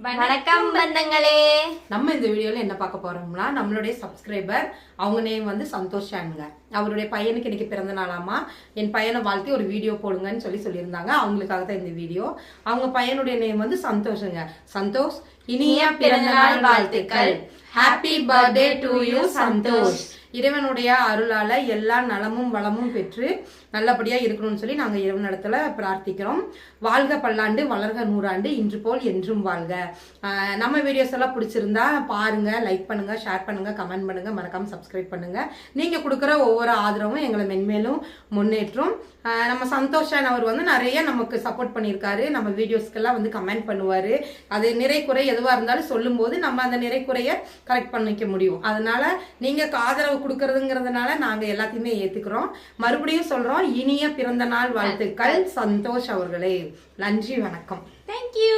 வணக்கம் பந்தங்களே. நம்ம இந்த வீடியோல என்ன பார்க்க போறோம்னா நம்மளுடைய சப்ஸ்கிரைபர் அவங்க நேம் வந்து சந்தோஷானுங்க. அவருடைய பையனுக்கு இன்னைக்கு பிறந்த நாளாமா. என் பையனை வாழ்த்தி ஒரு வீடியோ போடுங்கன்னு சொல்லியிருந்தாங்க. அவங்களுக்காக தான் இந்த வீடியோ. அவங்க பையனுடைய நேம் வந்து சந்தோஷங்க. சந்தோஷ், இனிய பிறந்த நாள் வாழ்த்துக்கள். Happy birthday to you Santosh. இறைவனுடைய அருளால எல்லா நலமும் வளமும் பெற்று நல்லபடியா இருக்கணும்னு சொல்லி நாங்க இறைவனிடத்துல பிரார்த்திக்கிறோம். வாழ்க பல்லாண்டு, வளர்க நூறாண்டு, இன்று போல் என்றும் வாழ்க. நம்ம வீடியோஸ் எல்லாம் பிடிச்சிருந்தா பாருங்க, லைக் பண்ணுங்க, ஷேர் பண்ணுங்க, கமெண்ட் பண்ணுங்க, மறக்காம சப்ஸ்கிரைப் பண்ணுங்க. நீங்க கொடுக்குற ஒவ்வொரு ஆதரவும் எங்களை மென்மேலும் முன்னேற்றும். நம்ம சந்தோஷன் அவர் வந்து நிறைய நமக்கு சப்போர்ட் பண்ணியிருக்காரு. நம்ம வீடியோஸ்க்கெல்லாம் வந்து கமெண்ட் பண்ணுவாரு. அது நிறை குறை எதுவா இருந்தாலும் சொல்லும் போது நம்ம அந்த நிறை குறைய கரெக்ட் பண்ணிக்க முடியும். அதனால நீங்க ஆதரவு கொடுக்கறதுங்கிறதுனால நாங்க எல்லாத்தையுமே ஏத்துக்கிறோம். மறுபடியும் சொல்றோம், இனிய பிறந்த நாள் வாழ்த்துக்கள் சந்தோஷ் அவர்களே. நன்றி, வணக்கம். தேங்க்யூ.